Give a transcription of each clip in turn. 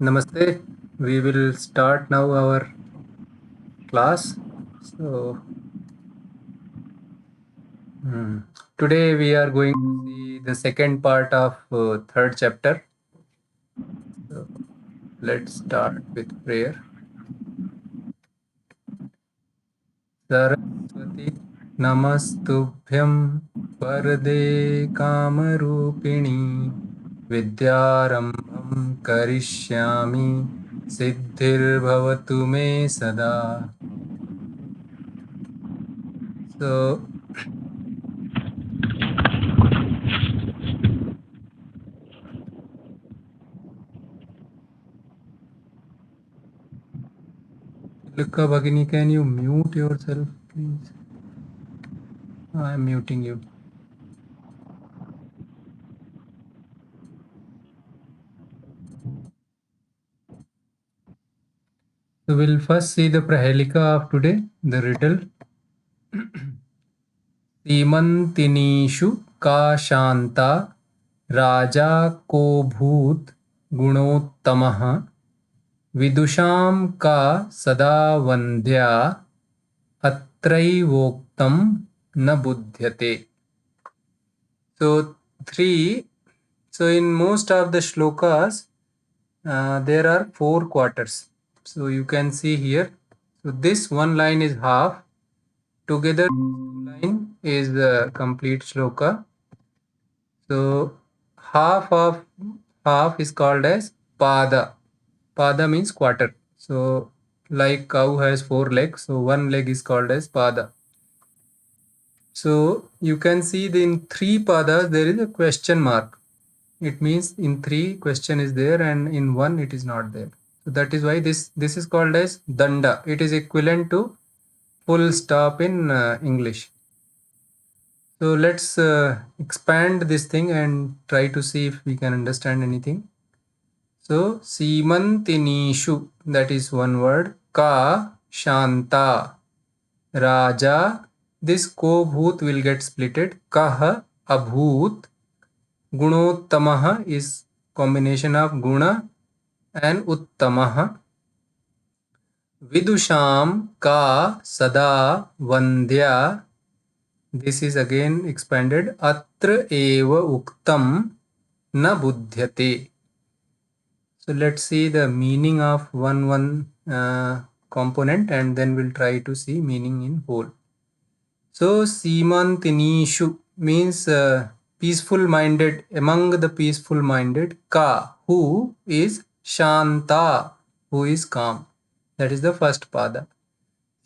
Namaste. We will start now our class. So, today we are going to see the second part of third chapter. So, let's start with prayer. Saraswati Namastubhyam Varade Kamarupini Vidyarambham Karishyami Siddhir Me Sada. So, Tilka Bhagini, can you mute yourself, please? I am muting you. So we'll first see the Prahelika of today, the riddle. सीमंतिनीषु का शांता राजा को भूत गुणोत्तमः विदुषां का सदा वन्द्या अत्रैवोक्तं न बुध्यते. So in most of the shlokas there are 4 quarters. So you can see here. So this one line is half. Together line is the complete shloka. So half of half is called as pada. Pada means quarter. So like cow has 4 legs, so one leg is called as pada. So you can see in 3 padas there is a question mark. It means in 3 question is there and in 1 it is not there. So that is why this is called as danda. It is equivalent to full stop in English. So let's expand this thing and try to see if we can understand anything. So Simantinishu, that is one word. Ka Shanta Raja. This ko bhoot will get splitted. Kah abhoot. Gunottamaha is combination of guna and uttamaha. Vidusham ka sada vandya. This is again expanded. Atra eva uktam na buddhyate. So let's see the meaning of one component and then we'll try to see meaning in whole. So Simantinishu means peaceful minded, among the peaceful minded. Ka, who is Shanta, who is calm. That is the first pada.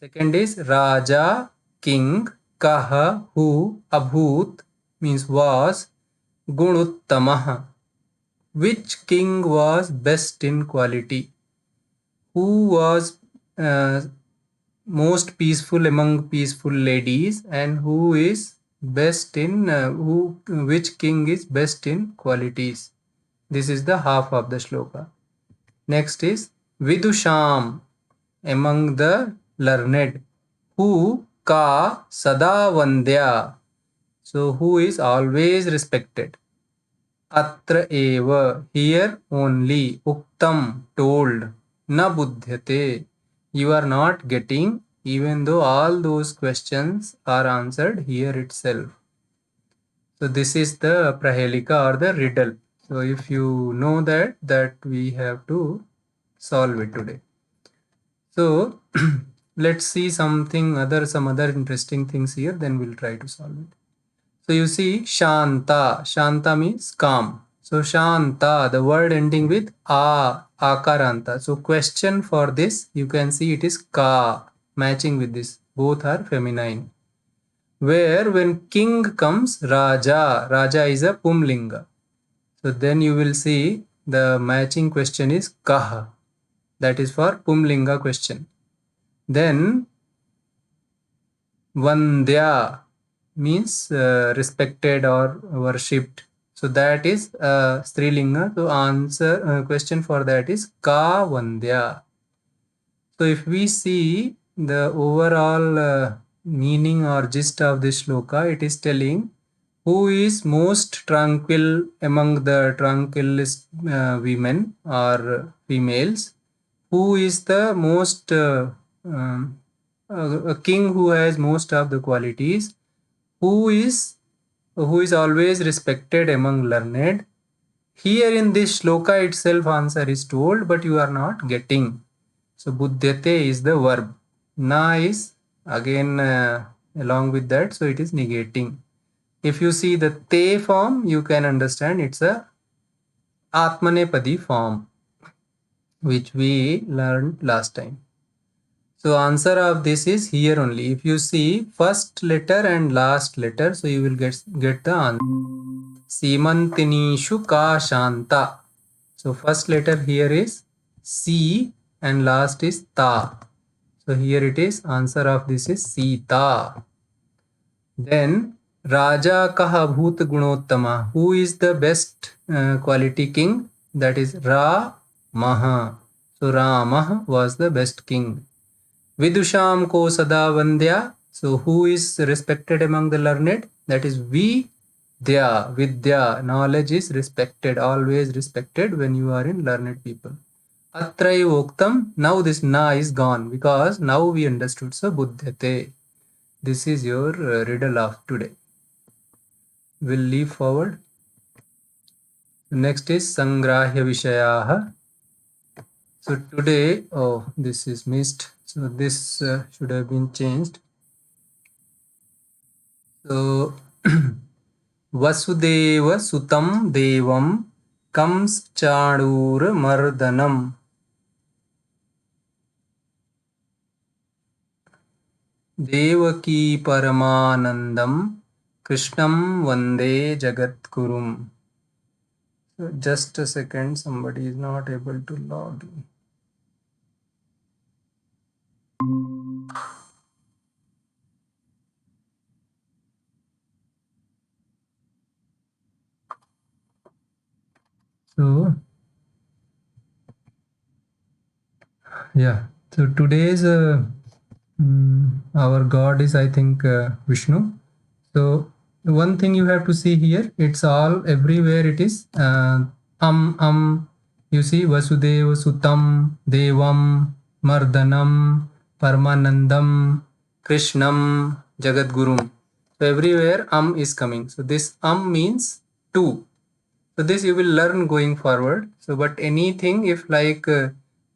Second is Raja, king. Kaha, who. Abhut means was. Gunuttamaha, which king was best in quality. Who was most peaceful among peaceful ladies, and who is best in which king is best in qualities. This is the half of the shloka. Next is Vidusham, among the learned. Who ka sada vandya, so who is always respected. Atra eva, here only. Uktam, told. Na buddhyate, you are not getting, even though all those questions are answered here itself. So this is the Prahelika or the riddle. So if you know that we have to solve it today. So let's see some other interesting things here, then we'll try to solve it. So you see Shanta. Shanta means calm. So Shanta, the word ending with akaranta. So question for this, you can see it is ka, matching with this. Both are feminine. Where when king comes, Raja. Raja is a Pumlinga. So then you will see the matching question is Kaha. That is for Pumlinga question. Then Vandya means respected or worshipped. So that is Strilinga. So answer question for that is Ka Vandya. So if we see the overall meaning or gist of this shloka, it is telling who is most tranquil among the tranquilist women, or females. Who is the most a king who has most of the qualities? Who is always respected among learned? Here in this shloka itself answer is told, but you are not getting. So buddhyate is the verb. Na is again along with that, so it is negating. If you see the te form, you can understand it's a atmanepadi form, which we learned last time. So answer of this is here only. If you see first letter and last letter, so you will get the answer. Simantinishu ka shanta. So first letter here is C and last is ta. So here it is, answer of this is Sita. Then Raja kaha bhut gunottama. Who is the best quality king? That is Ramaha. So Ramah was the best king. Vidusham ko sada vandya. So who is respected among the learned? That is Vidya. Vidya. Knowledge is respected, always respected when you are in learned people. Atrai Oktam. Now this na is gone because now we understood. So buddhyate. This is your riddle of today. We'll leave forward. Next is Sangrahya Vishayaha. So today, oh, this is missed. So this should have been changed. So Vasudeva Sutam Devam Kams Chadur Mardanam. Devaki Paramanandam Krishnam Vande Jagatgurum. So just a second, somebody is not able to log in. So yeah, so today's our god is, I think, Vishnu. So one thing you have to see here, it's all everywhere it is you see Vasudeva Sutam Devam Mardanam Paramanandam Krishnam Jagadgurum. So everywhere is coming. So this means two. So this you will learn going forward. So but anything if like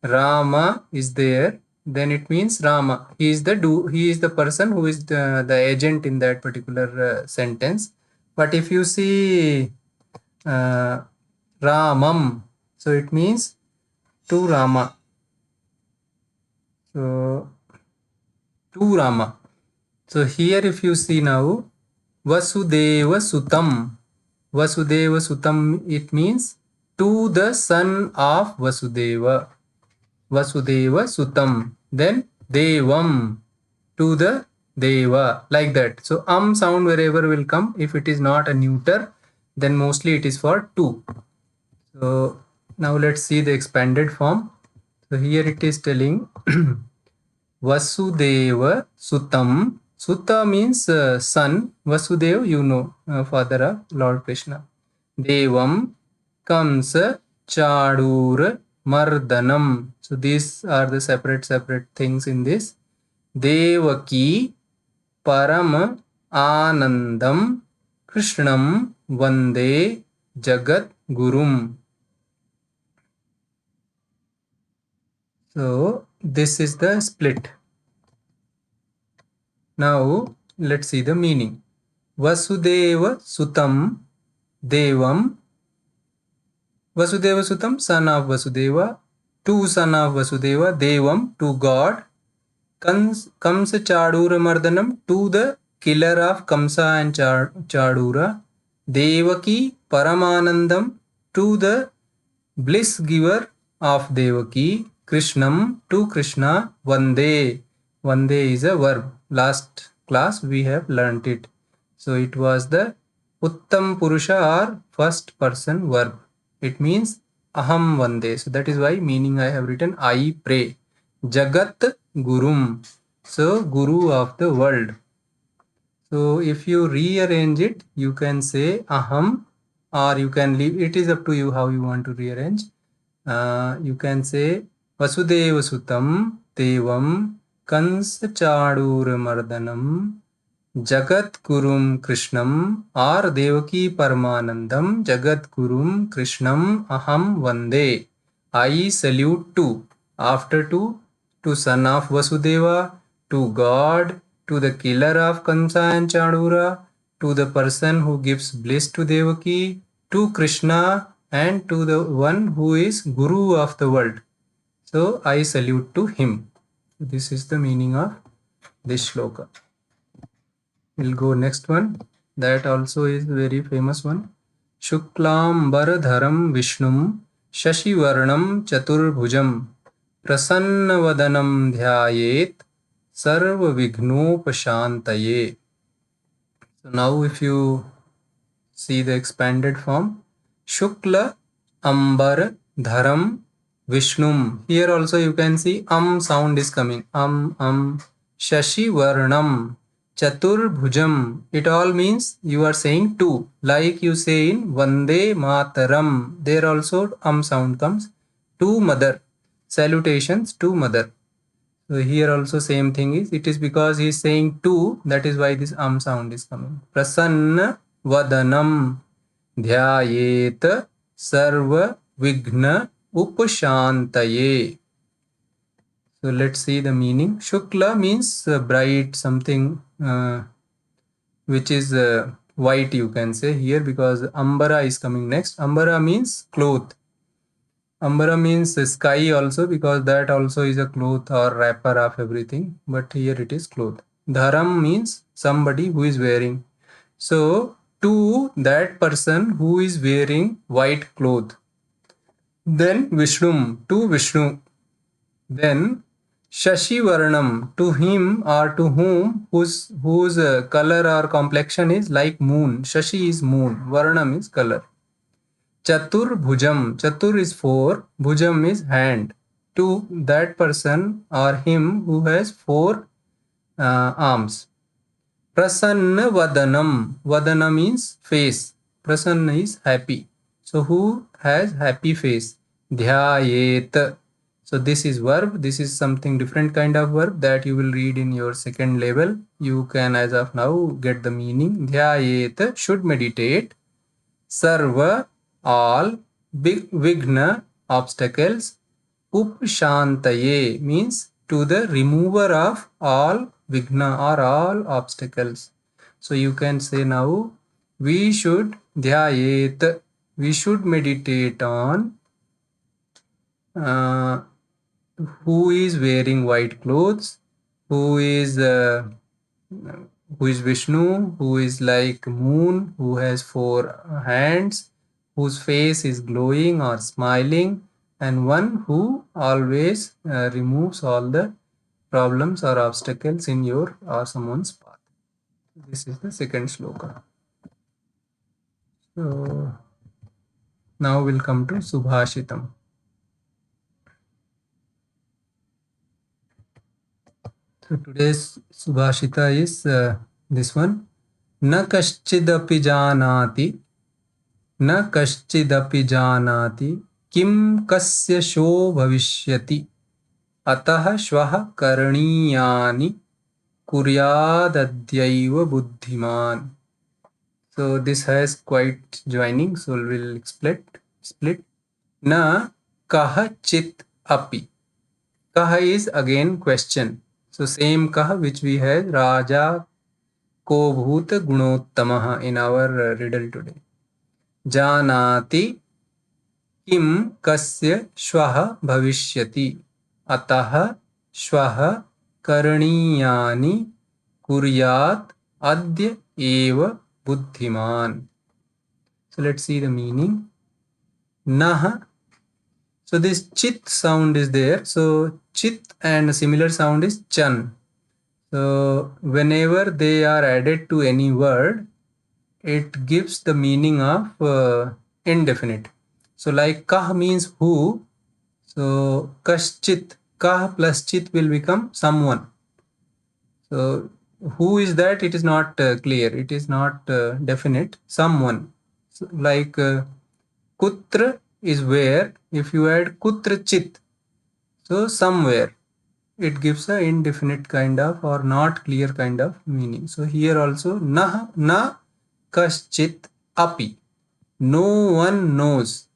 Rama is there, then it means Rama. He is the person who is the agent in that particular sentence. But if you see Ramam, so it means to Rama. So to Rama. So here if you see now Vasudeva Sutam. Vasudeva Sutam, it means to the son of Vasudeva. Vasudeva Sutam. Then Devam, to the Deva, like that. So sound wherever will come. If it is not a neuter, then mostly it is for two. So now let's see the expanded form. So here it is telling Vasudeva Sutam. Sutta means son. Vasudeva, you know, father of Lord Krishna. Devam comes Chadur Mardanam. So these are the separate things in this. Devaki Param Anandam Krishnam Vande Jagat Gurum. So this is the split. Now let's see the meaning. Vasudeva Sutam Devam. Vasudeva Sutam, son of Vasudeva. To son of Vasudeva. Devam, to God. Comes Chadura Mardanam, to the killer of Kamsa and Chadura. Devaki Paramanandam, to the bliss giver of Devaki. Krishnam, to Krishna. Vande. Vande is a verb. Last class we have learnt it. So it was the Uttam Purusha or first person verb. It means Aham Vande. So that is why meaning I have written I pray. Jagat Gurum. So Guru of the world. So if you rearrange it, you can say Aham, or you can leave. It is up to you how you want to rearrange. You can say Vasudeva Sutam Devam Kansa Chadur Mardanam Jagat Gurum Krishnam or Devaki Paramanandam Jagat Gurum Krishnam Aham Vande. I salute to. After to son of Vasudeva, to God, to the killer of Kansa and Chadura, to the person who gives bliss to Devaki, to Krishna, and to the one who is Guru of the world. So I salute to him. This is the meaning of this shloka. We'll go next one. That also is very famous one. Shuklam Baradharam Vishnum Shashivarnam Chaturbhujam Prasannavadanam Dhyayet Sarva Vignopashantaye. So now if you see the expanded form, Shukla Ambar Dharam Vishnum. Here also you can see sound is coming. Shashi Varnam Chatur Bhujam. It all means you are saying two. Like you say in Vande Mataram. There also sound comes. To mother. Salutations to mother. So here also same thing is. It is because he is saying two. That is why this sound is coming. Prasanna Vadanam Dhyayet Sarva Vigna Upashantaye. So let's see the meaning. Shukla means bright, something which is white, you can say here, because Ambara is coming next. Ambara means cloth. Ambara means sky also, because that also is a cloth or wrapper of everything. But here it is cloth. Dharam means somebody who is wearing. So to that person who is wearing white cloth. Then Vishnu, to Vishnu. Then Shashi Varnam, to him or to whom whose color or complexion is like moon. Shashi is moon, Varnam is color. Chatur Bhujam, Chatur is four, Bhujam is hand. To that person or him who has four arms. Prasanna Vadanam, Vadana means face. Prasanna is happy. So who has happy face? Dhyayet. So this is verb. This is something different kind of verb that you will read in your second level. You can as of now get the meaning. Dhyayet, should meditate. Sarva, all. Vigna, obstacles. Upshantaye means to the remover of all vigna or all obstacles. So you can say now, we should dhyayet, we should meditate on who is wearing white clothes, who is Vishnu, who is like moon, who has four hands, whose face is glowing or smiling, and one who always removes all the problems or obstacles in your or someone's path. This is the second shloka. So now we'll come to Subhashitam. So today's Subhashita is this one. Na kashchidapi janati, na kashchidapi janati, kim kasya sho bhavishyati, atah shvah karaniyani kuryadadyaiva buddhiman. So this has quite joining, so we'll split. Na kaha chit api. Kaha is again question. So same kaha which we had Raja ko bhut gunottamah in our riddle today. Janati kim kasya shvah bhavishyati atah shvah karaniyani kuryat adya eva buddhiman. So let's see the meaning. Nah. So this chit sound is there. So chit and similar sound is chan. So whenever they are added to any word, it gives the meaning of indefinite. So like kah means who. So kaschit, kah plus chit will become someone. So who is that? It is not clear. It is not definite. Someone. So like kutra is where. If you add kutrachit, so somewhere, it gives a indefinite kind of or not clear kind of meaning. So here also na kaschit api. No one knows.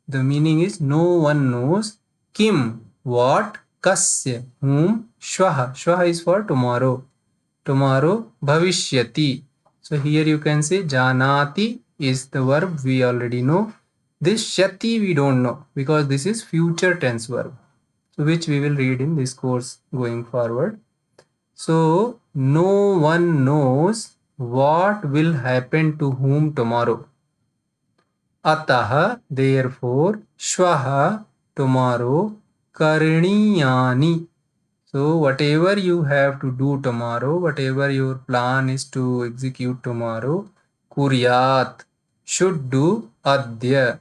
The meaning is no one knows. Kim, what? Kasya, whom? Shvaha. Shvaha is for tomorrow. Tomorrow, bhavishyati. So here you can say janati is the verb we already know. This shati we don't know because this is future tense verb, so which we will read in this course going forward. So no one knows what will happen to whom tomorrow. Atah, therefore, shvaha, tomorrow, karniyani. So whatever you have to do tomorrow, whatever your plan is to execute tomorrow, kuryat, should do adya,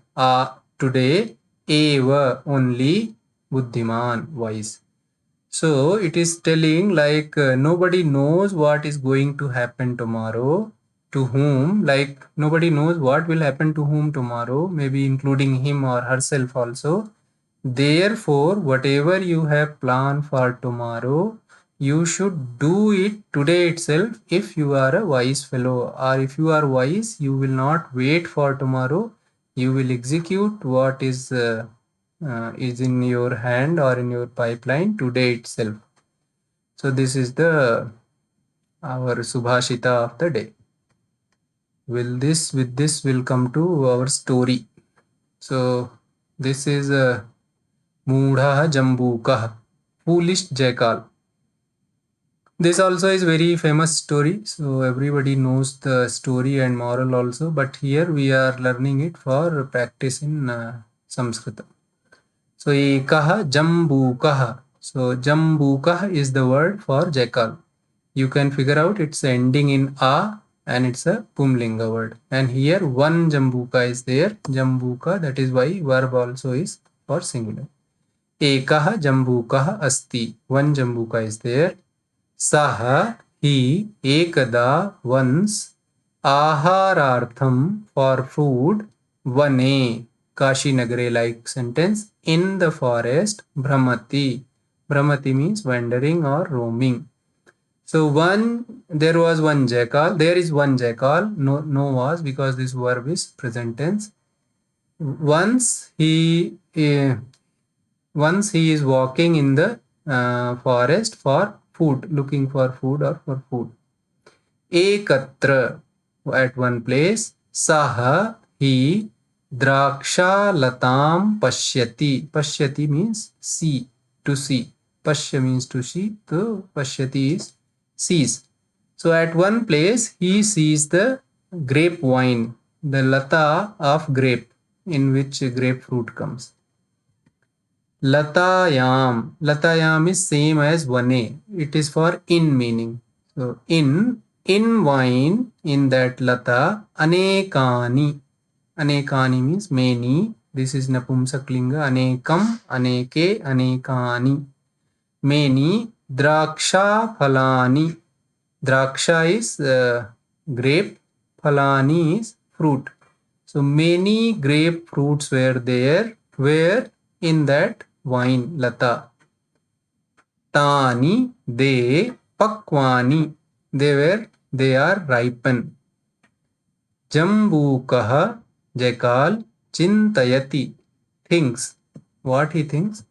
today, eva, only, buddhiman, wise. So it is telling like nobody knows what is going to happen tomorrow to whom, like nobody knows what will happen to whom tomorrow, maybe including him or herself also. Therefore, whatever you have planned for tomorrow, you should do it today itself if you are a wise fellow, or if you are wise, you will not wait for tomorrow. You will execute what is in your hand or in your pipeline today itself. So this is the our Subhashita of the day. With this will come to our story. So this is Moodha Jambukah, foolish jackal. This also is very famous story. So everybody knows the story and moral also. But here we are learning it for practice in Sanskrit. So ekah jambukah. So jambukah is the word for jackal. You can figure out it's ending in a and it's a pumlinga word. And here one jambuka is there. Jambuka, that is why verb also is for singular. Ekah jambukah asti. One jambuka is there. Saha, he, ekada, once, aharartham, for food, vane, Kashi Nagare like sentence, in the forest, Brahmati. Brahmati means wandering or roaming. So there was one jackal, there is one jackal, no was because this verb is present tense. Once he is walking in the forest for food, looking for food or for food. Ekatra, at one place. Saha, he, draksha latam pashyati. Pashyati means see, to see. Pashya means to see, so pashyati is sees. So at one place he sees the grapevine, the lata of grape, in which grapefruit comes. Latayam. Latayam is same as vane. It is for in meaning. So in wine, in that lata, anekani. Anekani means many. This is Napumsaklinga. Anekam, aneke, anekani. Many. Draksha phalani. Draksha is grape. Phalani is fruit. So many grapefruits were there. Where? In that wine lata. Tani, they, pakwani, they are ripen. Jambukah, jackal, chintayati, thinks. What he thinks?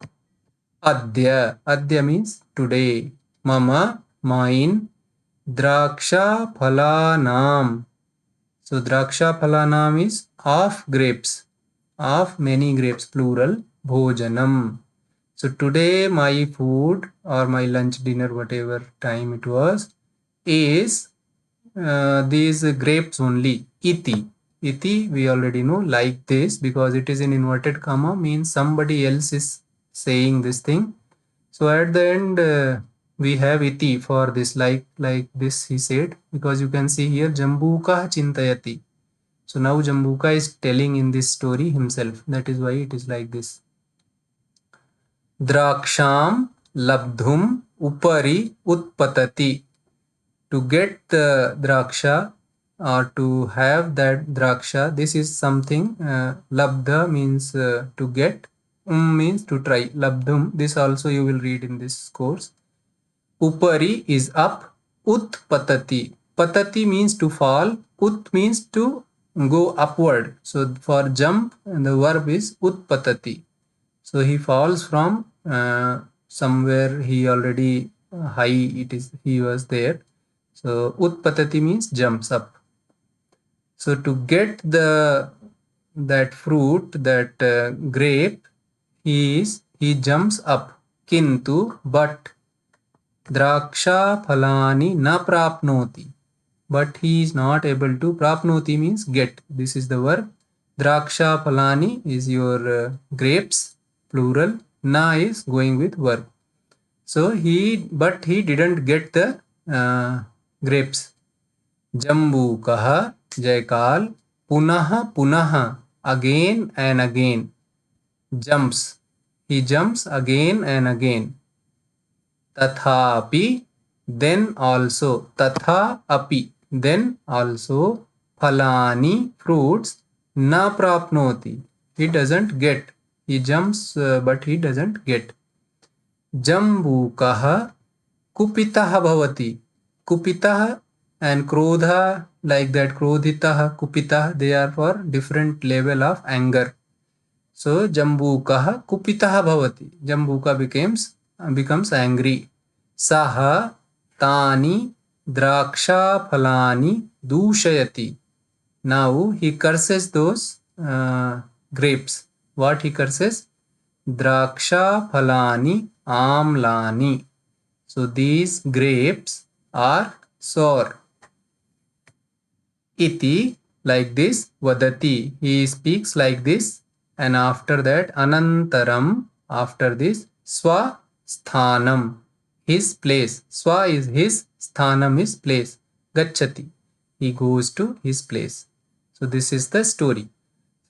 Adya. Adya means today. Mama, mine. Draksha phalanam. So draksha phalanam is of grapes. Of many grapes, plural. Bhojanam. So today my food or my lunch, dinner, whatever time it was, is these grapes only. Iti. Iti we already know, like this, because it is in inverted comma, means somebody else is saying this thing. So at the end we have iti for this, like this he said, because you can see here Jambuka chintayati. So now Jambuka is telling in this story himself. That is why it is like this. Draksham labdhum upari utpatati. To get the draksha or to have that draksha. This is something. Labdha means to get. Means to try. Labdhum. This also you will read in this course. Upari is up. Utpatati. Patati means to fall. Ut means to go upward. So for jump, the verb is utpatati. So he falls from somewhere he already high. It is he was there. So utpatati means jumps up. So to get that fruit, that grape, he jumps up. Kintu, but draksha phalani na prapnoti. But he is not able to. Prapnoti means get. This is the verb. Draksha phalani is your grapes, plural. Na is going with verb. So but he didn't get the grapes. Jambu kaha, Jaykal, punaha punaha, again and again. Jumps. He jumps again and again. Tathapi, then also. Tatha api, then also. Phalani, fruits. Na prapnoti, he doesn't get. He jumps, but he doesn't get. Jambukah kupitah bhavati. Kupitah and krodha, like that, krodhitah, kupitah, they are for different level of anger. So Jambukah kupitah bhavati. Jambuka becomes angry. Saha tani draksha phalani dushayati. Now he curses those grapes. What he curses? Draksha phalani amlani. So these grapes are sour. Iti, like this. Vadati, he speaks like this. And after that, anantaram, after this. Swa sthanam, his place. Swa is his, sthanam is place. Gachati, he goes to his place. So this is the story.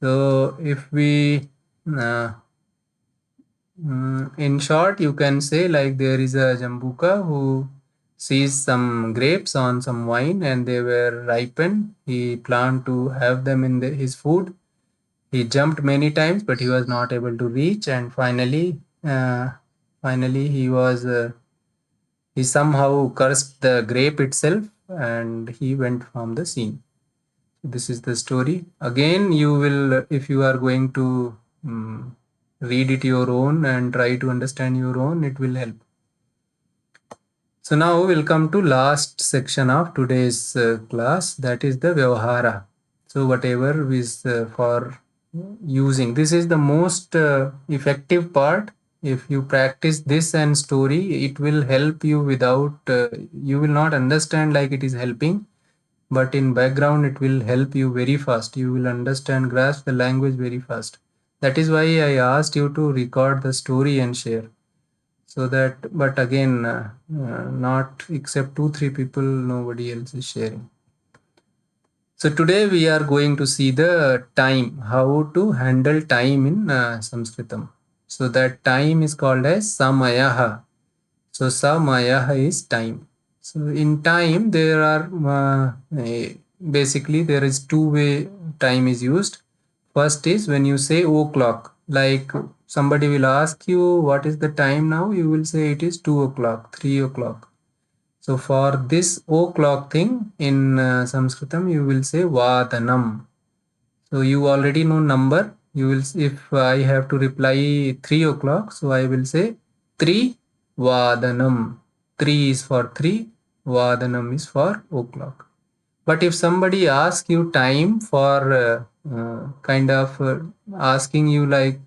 So if we in short, you can say like there is a Jambuka who sees some grapes on some wine and they were ripened. He planned to have them in his food. He jumped many times, but he was not able to reach. And finally he somehow cursed the grape itself and he went from the scene. This is the story. Again, you will, if you are going to read it your own and try to understand your own, it will help. So now we'll come to last section of today's class, that is the Vyavahara. So whatever is for using, this is the most effective part. If you practice this and story, it will help you without, you will not understand like it is helping, but in background it will help you very fast. You will understand, grasp the language very fast. That is why I asked you to record the story and share. So that, but again, not except 2-3 people, nobody else is sharing. So today we are going to see the time, how to handle time in Sanskritam. So that time is called as Samayaha. So Samayaha is time. So in time there are basically there is two-way time is used. First is when you say o'clock, like somebody will ask you what is the time now, you will say it is 2 o'clock, 3 o'clock. So for this o'clock thing in Sanskritam you will say Vadanam. So you already know number. You will, if I have to reply 3 o'clock, so I will say 3 Vadanam. 3 is for 3, Vadanam is for o'clock. But if somebody asks you time for kind of asking you like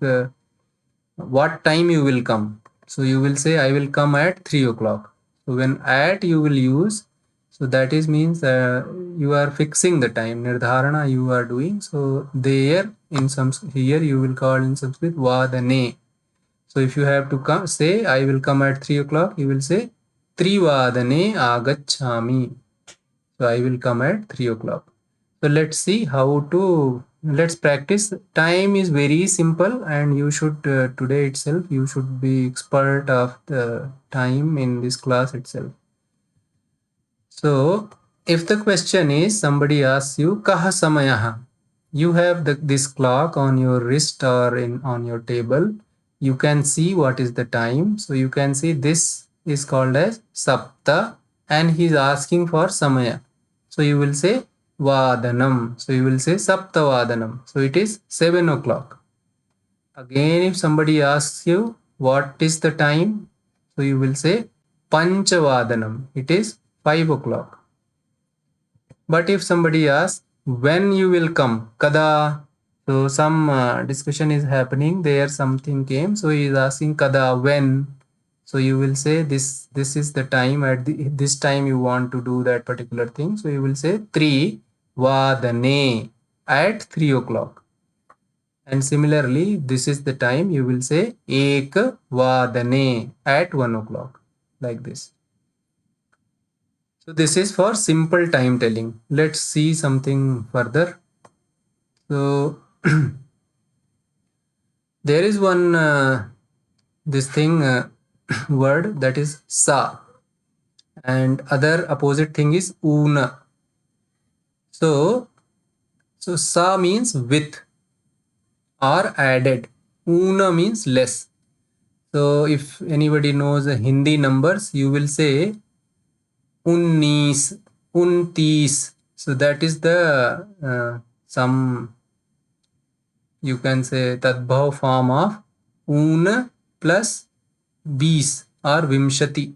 what time you will come, so you will say I will come at 3 o'clock. So when at you will use, so that is means you are fixing the time, nirdharana you are doing. So there in some, here you will call in Sanskrit vadane. So if you have to come, say I will come at 3 o'clock, you will say trivadane agachami. So I will come at 3 o'clock. So let's see how to, let's practice. Time is very simple and you should, today itself, you should be expert of the time in this class itself. So if the question is somebody asks you kaha samayaha, you have this clock on your wrist or on your table, you can see what is the time, so you can see this is called as sapta, and he is asking for samaya, so you will say vadanam, so you will say sapta vadanam, so it is 7 o'clock. Again, if somebody asks you what is the time, so you will say panchavadanam, it is 5 o'clock. But if somebody asks when you will come, kada, so some discussion is happening there, something came, so he is asking kada, when, so you will say this is the time, at this time you want to do that particular thing, so you will say 3 vadane, at 3 o'clock. And similarly, this is the time, you will say ek vadane, at 1 o'clock, like this. So this is for simple time telling. Let's see something further. So there is one this thing word, that is sa, and other opposite thing is una. So sa means with or added. Una means less. So if anybody knows Hindi numbers, you will say unnis, untis. So that is the some, you can say tadbhav form of un plus bis or vimshati.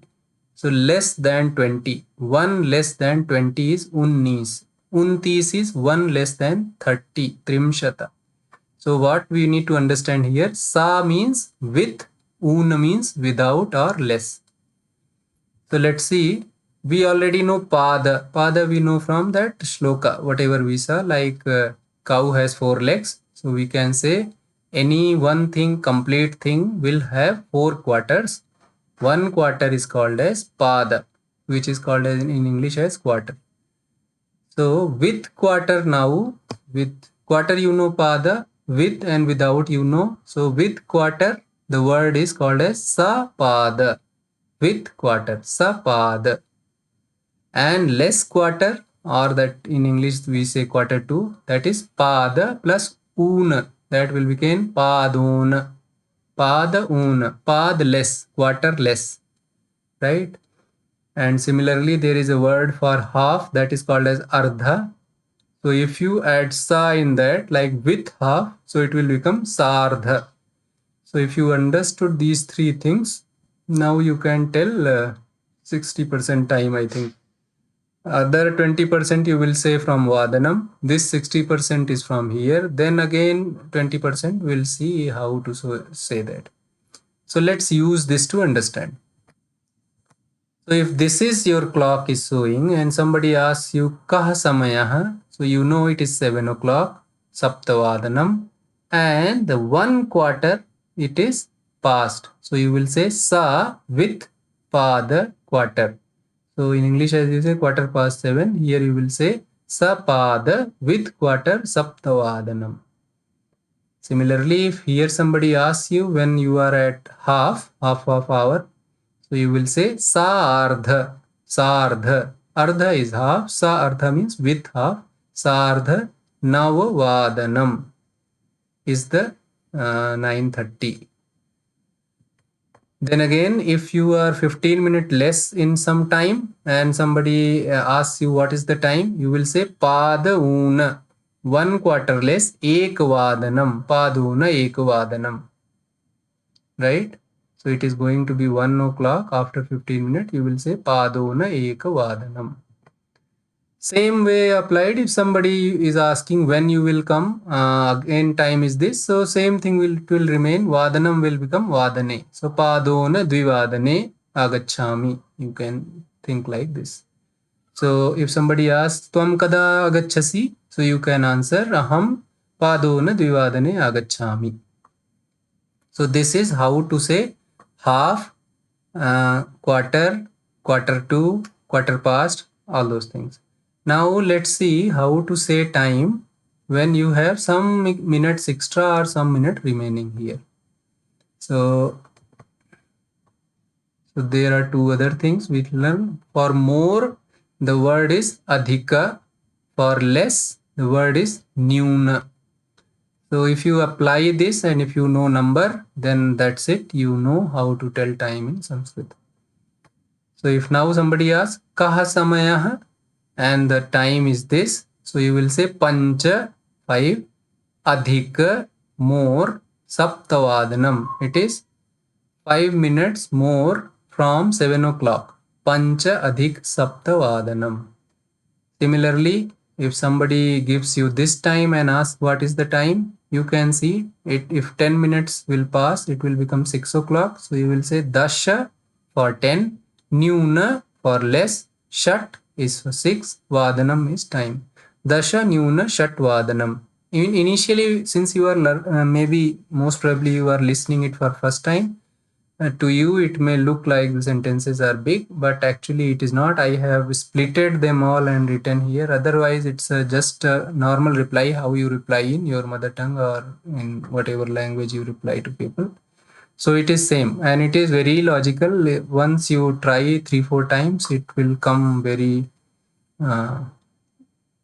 So less than 20. 1 less than 20 is unnis. Untis is 1 less than 30. Trimshata. So what we need to understand here, sa means with, un means without or less. So let's see. We already know pada. Pada we know from that shloka, whatever we saw, like cow has 4 legs. So we can say any one thing, complete thing will have 4 quarters. One quarter is called as pada, which is called as in English as quarter. So with quarter now, with quarter you know pada, with and without you know. So with quarter, the word is called as sapada. With quarter, sapada. And less quarter, or that in English we say quarter two, that is pada plus una, that will become paduna. Pada una, pad less, quarter less, right? And similarly, there is a word for half, that is called as ardha. So if you add sa in that, like with half, so it will become sardha. So if you understood these three things, now you can tell 60% time, I think. Other 20% you will say from Vadanam. This 60% is from here. Then again 20% we'll see how to say that. So let's use this to understand. So if this is your clock is showing and somebody asks you Kaha Samayaha, so you know it is 7 o'clock, Saptavadanam, and the 1 quarter it is past. So you will say Sa with Pada quarter. So in English, as you say quarter past 7, here you will say Sapada with quarter Saptavadanam. Similarly, if here somebody asks you when you are at half of hour, so you will say Saardha. Saardha. Ardha is half. Saardha means with half. Saardha Navavadanam is the 9:30. Then again, if you are 15 minutes less in some time and somebody asks you what is the time, you will say Pada Una. 1 quarter less, Ekavadanam. Paduna Ekavadanam. Right? So it is going to be 1 o'clock. After 15 minutes, you will say Padona Ekavadanam. Same way applied if somebody is asking when you will come, again time is this, so same thing it will remain, Vadanam will become Vadane. So Padona Dvivadane Agachami, you can think like this. So if somebody asks Tvam Kada Agachasi, so you can answer Aham Padona Dvivadane Agachami. So this is how to say half, quarter, quarter to, quarter past, all those things. Now let's see how to say time when you have some minutes extra or some minute remaining here. So there are two other things we learn. For more the word is adhika. For less, the word is nyuna. So if you apply this and if you know number, then that's it. You know how to tell time in Sanskrit. So if now somebody asks kaha samayah and the time is this, so you will say pancha 5 adhika more saptavadanam. It is 5 minutes more from 7 o'clock. Pancha adhik saptavadanam. Similarly, if somebody gives you this time and asks what is the time, you can see it. If 10 minutes will pass, it will become 6 o'clock. So you will say dasha for 10, nyuna for less, shat is for 6, vadanam is time. Dasha nyuna shat vadanam. Initially, since you are maybe most probably you are listening it for first time, to you it may look like the sentences are big, but actually it is not. I have splitted them all and written here. Otherwise it's just a normal reply, how you reply in your mother tongue or in whatever language you reply to people. So it is same and it is very logical. Once you try 3-4 times, it will come very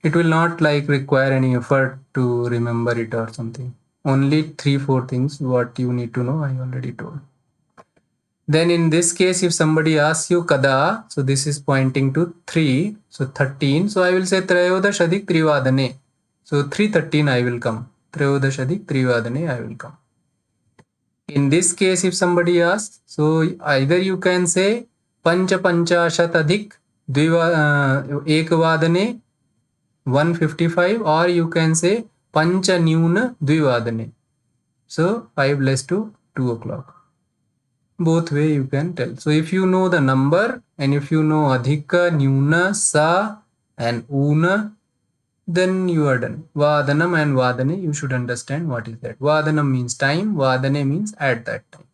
it will not like require any effort to remember it or something. Only 3-4 things what you need to know I already told. Then in this case, if somebody asks you kada, so this is pointing to 3, so 13. So I will say trayodashadik trivadane. So 3:13 I will come. Trayodashadik trivadane I will come. In this case, if somebody asks, so either you can say pancha panchashat adhik ekvadane 1:55, or you can say pancha nyuna dvivadane. So 5 less to 2 o'clock. Both way you can tell. So if you know the number and if you know adhika, nyuna, sa and una, then you are done. Vadanam and vadane, you should understand what is that. Vadanam means time, vadane means at that time.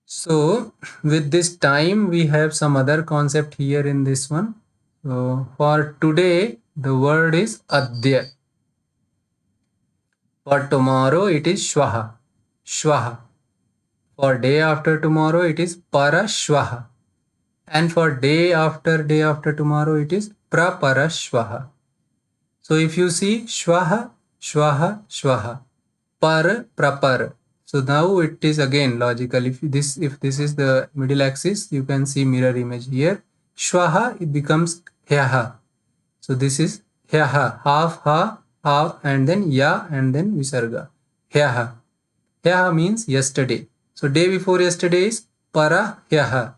So with this time, we have some other concept here in this one. So for today, the word is adya. For tomorrow, it is shwaha. Shwaha. For day after tomorrow, it is parashwaha. And for day after tomorrow, it is praparashwaha. So if you see shwaha, shwaha, shwaha, par, prapar. So now it is again logical. If this is the middle axis, you can see mirror image here. Shwaha, it becomes hyaha. So this is hyaha, half, and then ya, and then visarga. Hyaha. Hyaha means yesterday. So day before yesterday is para hyaha.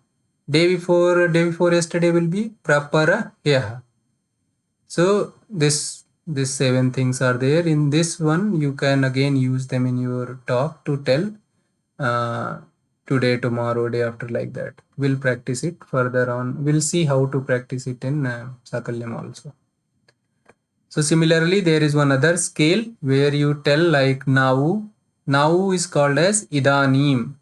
Day before yesterday will be prapara hyaha. So this 7 things are there. In this one, you can again use them in your talk to tell today, tomorrow, day after, like that. We'll practice it further on. We'll see how to practice it in Sakalyam also. So similarly, there is one other scale where you tell like now. Now is called as idanim.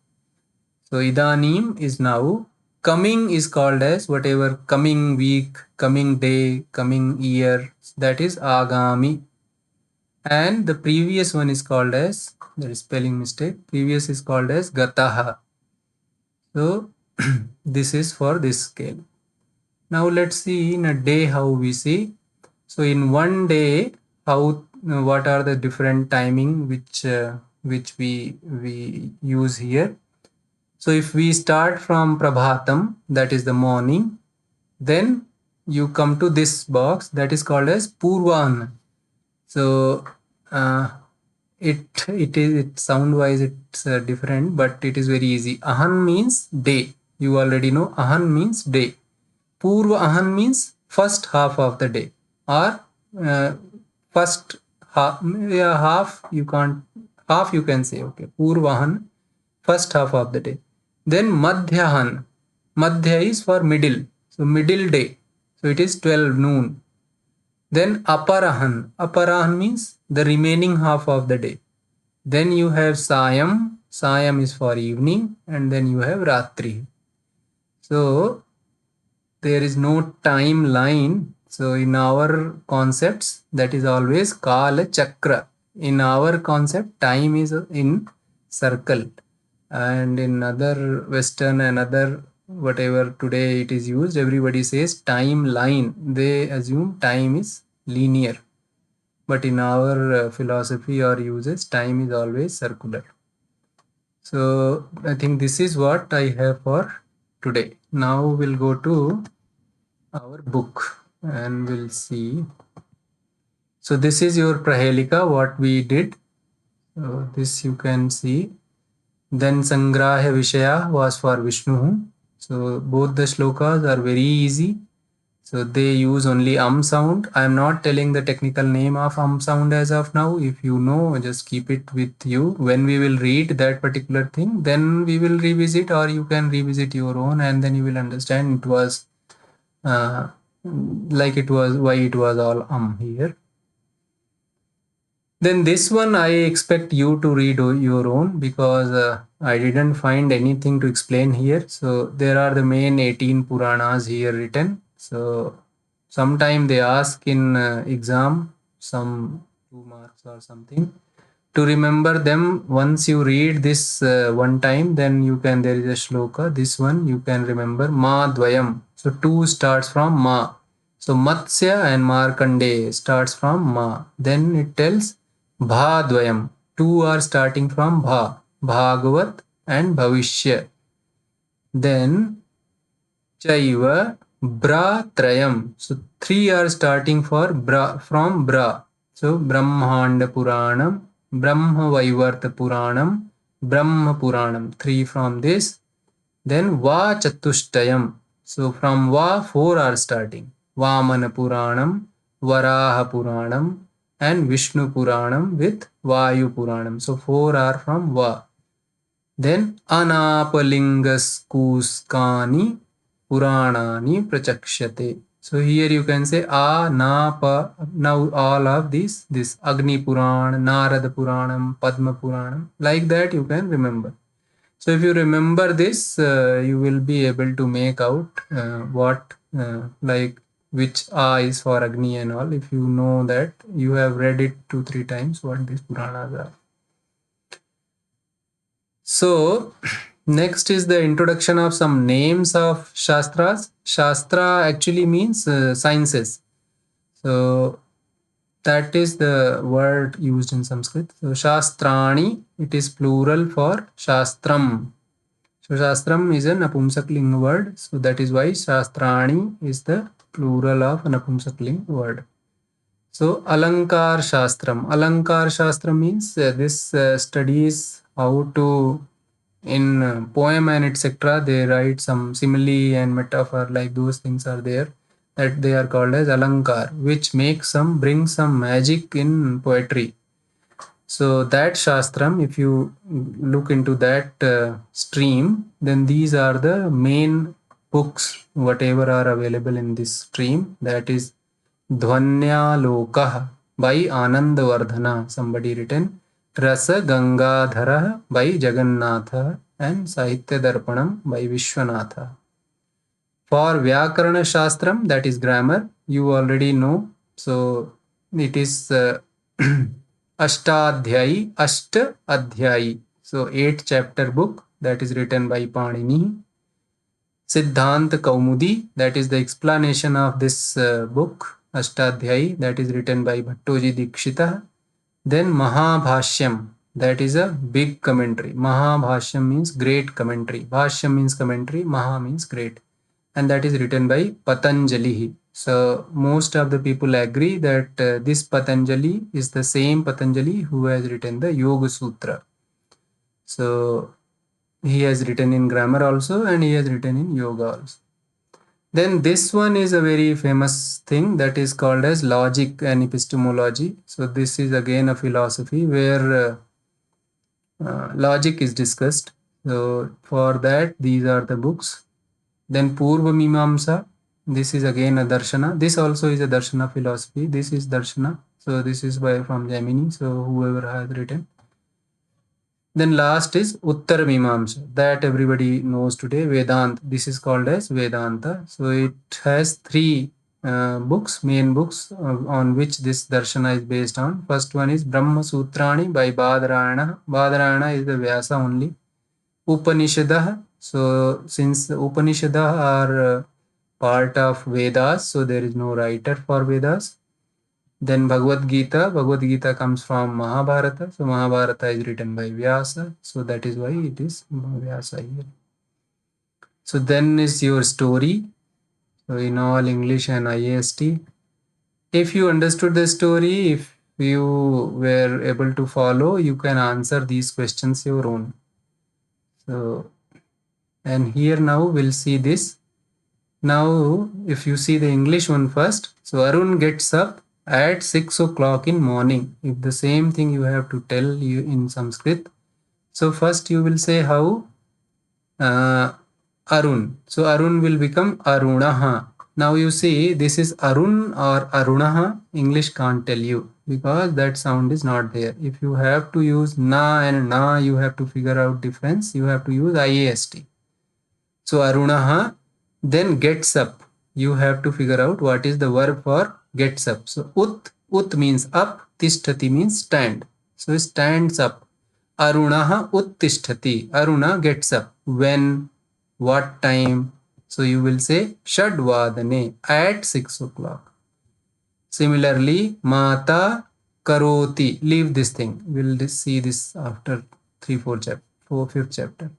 So idanim is now. Coming is called as whatever coming week, coming day, coming year. That is agami. And the previous one is called as, there is spelling mistake. Previous is called as gataha. So this is for this scale. Now let's see in a day how we see. So in one day, how what are the different timing which we use here. So if we start from Prabhatam, that is the morning, then you come to this box that is called as Purvan. So it sound wise it's different, but it is very easy. Ahan means day. You already know Ahan means day. Purva Ahan means first half of the day, or first half, half you can't, half you can say, okay, Purvahan, first half of the day. Then Madhyahan, Madhya is for middle, so middle day, so it is 12 noon. Then Aparahan, Aparahan means the remaining half of the day. Then you have Sayam, Sayam is for evening, and then you have Ratri. So there is no timeline. So in our concepts, that is always Kala Chakra. In our concept, time is in circle, and in other Western and other whatever today it is used, everybody says timeline. They assume time is linear. But in our philosophy or uses, time is always circular. So I think this is what I have for today. Now we'll go to our book and we'll see. So this is your Prahelika, what we did. So this you can see. Then Sangrahya Vishaya was for Vishnu. So both the shlokas are very easy. So they use only sound. I am not telling the technical name of sound as of now. If you know, just keep it with you. When we will read that particular thing, then we will revisit, or you can revisit your own, and then you will understand it was like it was, why it was all here. Then this one I expect you to read your own, because I didn't find anything to explain here. So there are the main 18 Puranas here written. So sometime they ask in exam some 2 marks or something. To remember them, once you read this one time, then you can, there is a shloka, this one you can remember, Ma Dvayam. So 2 starts from Ma. So Matsya and Markandeya starts from Ma. Then it tells Bha Dvayam. 2 are starting from Bha. Bhagavat and Bhavishya. Then Chaiva Bra Trayam. So 3 are starting for Bra, from Bra. So Brahmanda Puranam, Brahma Vaivarta Puranam, Brahma Puranam. 3 from this. Then Va Chatushtayam. So from Va 4 are starting. Vamana Puranam, Varaha Puranam, and Vishnu Puranam with Vayu Puranam. So 4 are from Va. Then Anapalingas Kuskani Puranani Prachakshate. So here you can say A, Na, Pa. Now all of these, this Agni Puran, Narada Puranam, Padma Puranam, like that you can remember. So if you remember this, you will be able to make out what, like which A is for Agni and all. If you know that, you have read it 2-3 times, what these Puranas are. So next is the introduction of some names of Shastras. Shastra actually means sciences. So that is the word used in Sanskrit. So Shastrani, it is plural for Shastram. So Shastram is a Napumsakling word. So that is why Shastrani is the plural of a Napumsakling word. So Alankar Shastram. Alankar Shastram means this studies how to, in poem and etc. they write some simile and metaphor, like those things are there, that they are called as Alankar, which bring some magic in poetry. So that Shastram, if you look into that stream, then these are the main books, whatever are available in this stream. That is Dhvanyalokah by Anandavardhana, somebody written. Rasa Gangadhara by Jagannatha, and Sahitya Darpanam by Vishwanatha. For Vyakarana Shastram, that is grammar, you already know. So it is Ashtadhyayi, Ashta Adhyayi. So 8-chapter book that is written by Panini. Siddhanta Kaumudi, that is the explanation of this book. Ashtadhyayi, that is written by Bhattoji Dikshita. Then Mahabhashyam, that is a big commentary. Mahabhashyam means great commentary. Bhashyam means commentary, Maha means great. And that is written by Patanjali. So most of the people agree that this Patanjali is the same Patanjali who has written the Yoga Sutra. So he has written in grammar also, and he has written in yoga also. Then this one is a very famous thing that is called as logic and epistemology. So this is again a philosophy where logic is discussed. So for that, these are the books. Then Purva Mimamsa, this is again a darshana. This also is a darshana philosophy. This is darshana. So this is from Jaimini. So whoever has written. Then last is Uttar Mimamsa, that everybody knows today, Vedanta. This is called as Vedanta. So it has 3 books, main books on which this darshana is based on. First one is Brahma Sutrani by Badarayana. Badarayana is the Vyasa only. Upanishadah, So since the Upanishads are part of Vedas, so there is no writer for Vedas. Then Bhagavad Gita comes from Mahabharata. So Mahabharata is written by Vyasa. So that is why it is Vyasa here. So then is your story. So in all English and IAST. If you understood the story, if you were able to follow, you can answer these questions your own. So, and here now we'll see this. Now, if you see the English one first, so Arun gets up at 6 o'clock in morning. If the same thing you have to tell you in Sanskrit. So first you will say how Arun. So Arun will become Arunaha. Now you see this is Arun or Arunaha. English can't tell you because that sound is not there. If you have to use na and na, you have to figure out difference. You have to use IAST. So Arunaha then gets up. You have to figure out what is the verb for gets up. So ut means up, tishtati means stand. So stands up. Arunaha uttishtati. Aruna gets up. When? What time? So you will say Shadvadane at 6 o'clock. Similarly, Mata Karoti. Leave this thing. We'll see this after 5th chapter.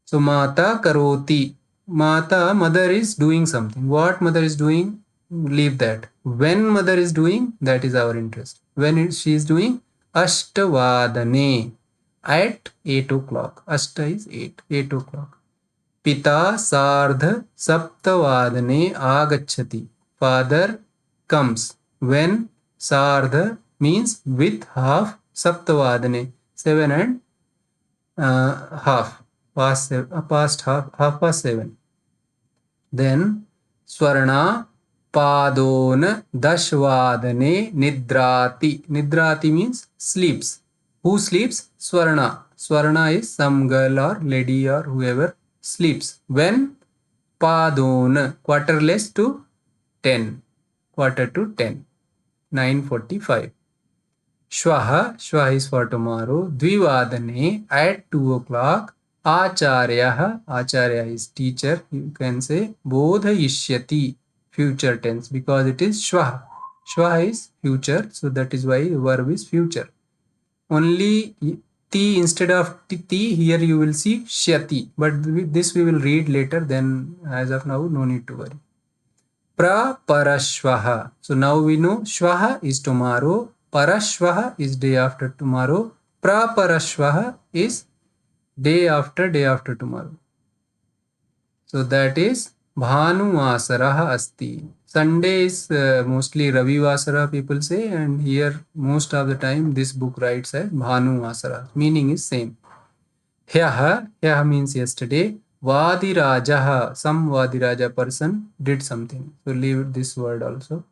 So Mata Karoti. Mata, mother is doing something. What mother is doing? Leave that. When mother is doing, that is our interest. When she is doing, Ashtavadane at 8 o'clock. Ashta is 8 o'clock. Pita Sardha Saptavadane Agachati. Father comes. When? Sardha means with half. Saptavadane 7 and half. Past half past 7. Then Swarna Padona Dashvadane Nidrati. Nidrati means sleeps. Who sleeps? Swarna. Swarna is some girl or lady or whoever sleeps. When? Padona. Quarterless to 10. Quarter to 10. 9:45. Shwaha is for tomorrow. Dvivadane at 2 o'clock. Acharya is teacher. You can say Bodhayishyati, future tense, because it is Shwaha. Shwaha is future, so that is why the verb is future. Only ti instead of ti, here you will see Shyati, but this we will read later, then as of now, no need to worry. Praparashvaha. So now we know Shvaha is tomorrow. Parashvaha is day after tomorrow. Praparashvaha is day after tomorrow. So that is Bhanuvasaraha asti. Sunday is mostly Ravivasara people say, and here most of the time this book writes as Bhanuvasara. Meaning is same. Hyaha means yesterday. Vadirajaha, some Vadiraja person did something. So leave this word also.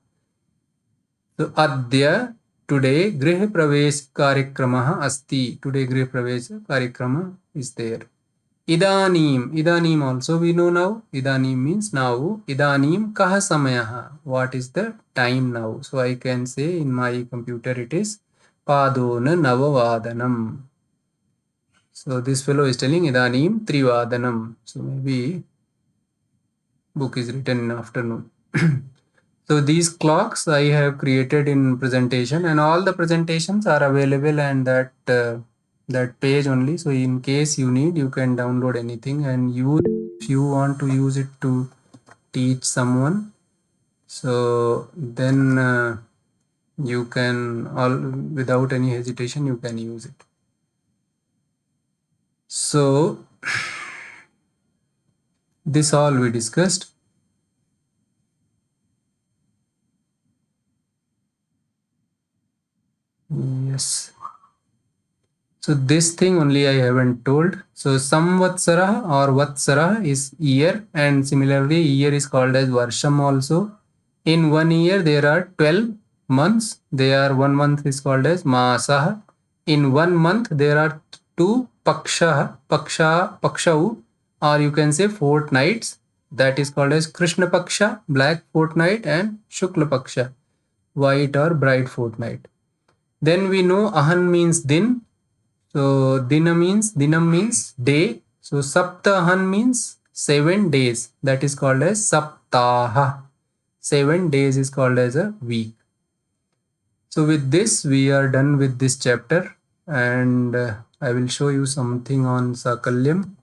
So Adya, today Grih Pravesh Karikramaha asti. Today Grih Pravesh Karikrama is there. Idanim also we know now. Idanim means now. Idanim kaha samayaha. What is the time now? So I can say in my computer it is Padona Navavadanam. So this fellow is telling Idanim Trivadanam. So maybe book is written in afternoon. So these clocks I have created in presentation, and all the presentations are available and that page only. So in case you need, you can download anything and use if you want to use it to teach someone. So then you can all without any hesitation you can use it. So this all we discussed. Yes. So this thing only I haven't told. So Samvatsara or Vatsara is year, and similarly year is called as Varsham also. In 1 year there are 12 months. One month is called as Masaha. In 1 month there are 2 Pakshau, or you can say fortnights. That is called as Krishna Paksha, black fortnight, and Shukla Paksha, white or bright fortnight. Then we know Ahan means din. So dinam means day. So Saptahan means 7 days. That is called as Saptaha. 7 days is called as a week. So with this, we are done with this chapter, and I will show you something on Sakalyam.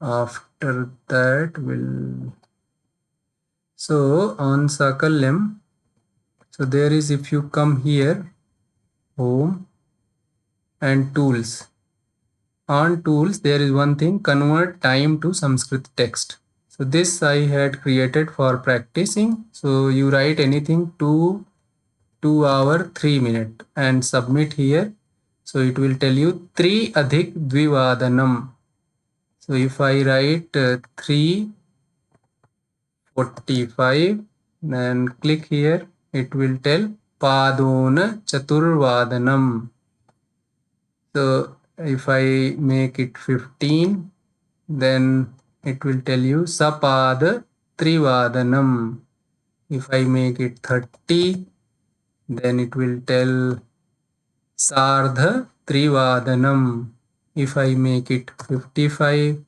After that, so on Sakalyam, so there is, if you come here, home and tools. On tools, there is one thing, convert time to Sanskrit text. So this I had created for practicing. So you write anything 2 hour 3 minute and submit here. So it will tell you 3 adhik dvivadanam. So if I write 3:45, then click here, it will tell padona chaturvadanam. So if I make it 15, then it will tell you sapada trivadanam. If I make it 30, then it will tell sardha trivadanam. If I make it 55,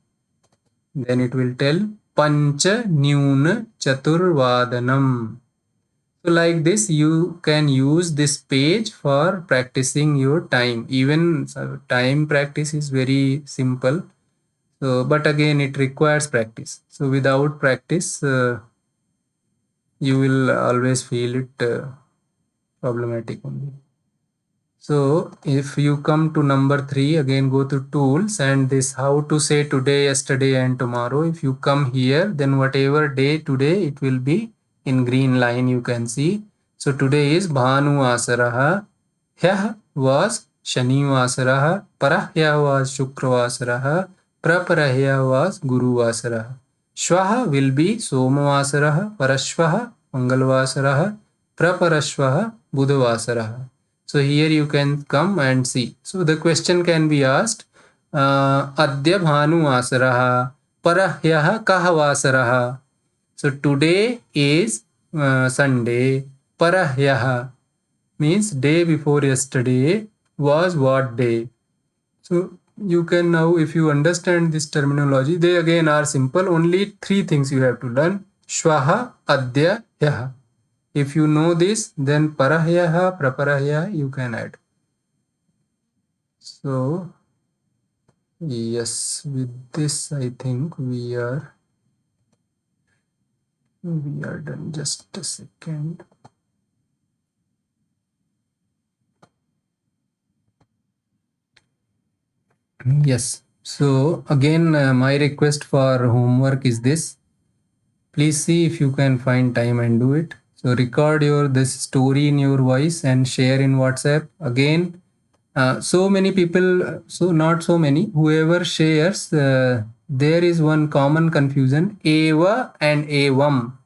then it will tell pancha nyuna chaturvadanam. So like this, you can use this page for practicing your time. Even time practice is very simple. So, but again, it requires practice. So without practice, you will always feel it problematic only. So if you come to number 3, again go to tools and this how to say today, yesterday and tomorrow. If you come here, then whatever day today, it will be in green line, you can see. So today is Bhanu Asaraha. Hyah was Shani Vasaraha. Parahya was Shukra Vasaraha. Praparahya was Guru Vasaraha. Shvaha will be Soma Vasaraha. Parashvaha Mangal Vasaraha. Praparashvaha Buddha Vasaraha. So here you can come and see. So the question can be asked, Adya Bhanu Vasaraha, Parahyah Kah Vasaraha. So today is Sunday, Parahyah means day before yesterday was what day. So you can now, if you understand this terminology, they again are simple. Only 3 things you have to learn. Shwaha, Adya, Yaha. If you know this, then Parahyaha, Praparahyaha you can add. So yes, with this I think we are done. Just a second. Yes. So again, my request for homework is this. Please see if you can find time and do it. So record this story in your voice and share in WhatsApp. Again, so many people, so not so many, whoever shares, there is one common confusion, eva and evam.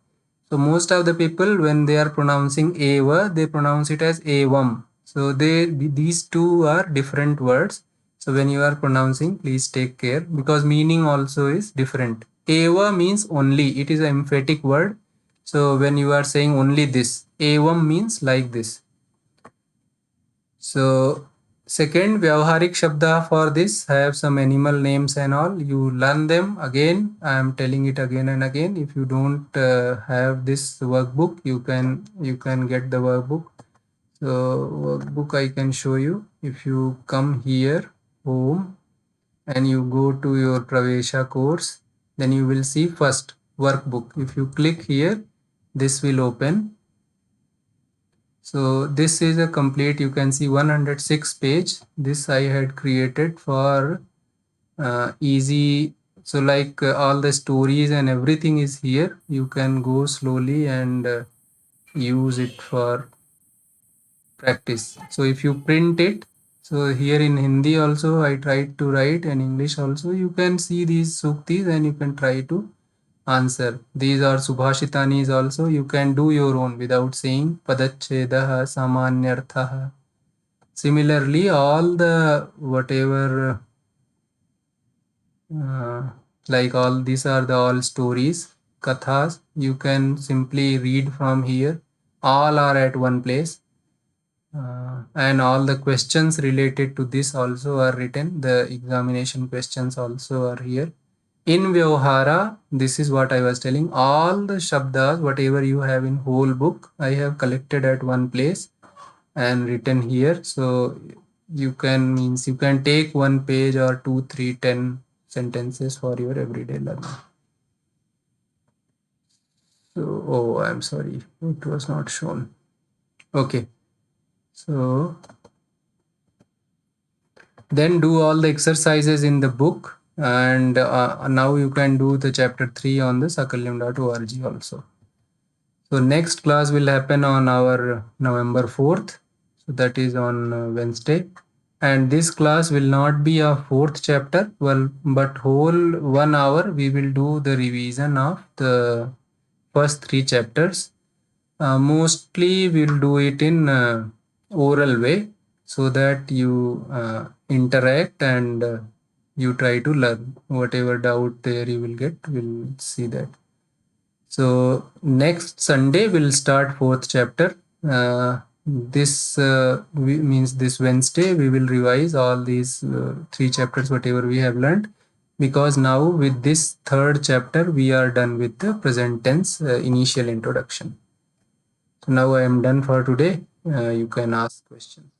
So most of the people, when they are pronouncing eva, they pronounce it as evam. So these two are different words. So when you are pronouncing, please take care because meaning also is different. Eva means only. It is an emphatic word. So when you are saying only this, evam means like this. So second, Vyavaharik Shabda for this have some animal names and all. You learn them again. I am telling it again and again. If you don't have this workbook, you can get the workbook. So workbook I can show you. If you come here, home, and you go to your Pravesha course, then you will see first workbook. If you click here, this will open. So this is a complete, you can see 106 page. This I had created for easy. So like all the stories and everything is here. You can go slowly and use it for practice. So if you print it, so here in Hindi also I tried to write and English also, you can see these suktis and you can try to answer. These are Subhashitanis also. You can do your own without saying Padachedaha, Samanyarthaha. Similarly, all the whatever like all these are the all stories, kathas. You can simply read from here. All are at one place. And all the questions related to this also are written. The examination questions also are here. In Vyavhara, this is what I was telling. All the shabdas, whatever you have in whole book, I have collected at one place and written here. So you can take one page or 2, 3, 10 sentences for your everyday learning. So, oh, I'm sorry, it was not shown. Okay, so then do all the exercises in the book, and now you can do the chapter 3 on the sakalyam.org also. So next class will happen on our November 4th. So that is on Wednesday. And this class will not be a fourth chapter, well, but whole 1 hour we will do the revision of the first 3 chapters. Mostly we'll do it in oral way so that you interact and you try to learn. Whatever doubt there you will get, we'll see that. So next Sunday we'll start fourth chapter. This means this Wednesday we will revise all these 3 chapters whatever we have learned, because now with this third chapter we are done with the present tense initial introduction. So now I am done for today. You can ask questions.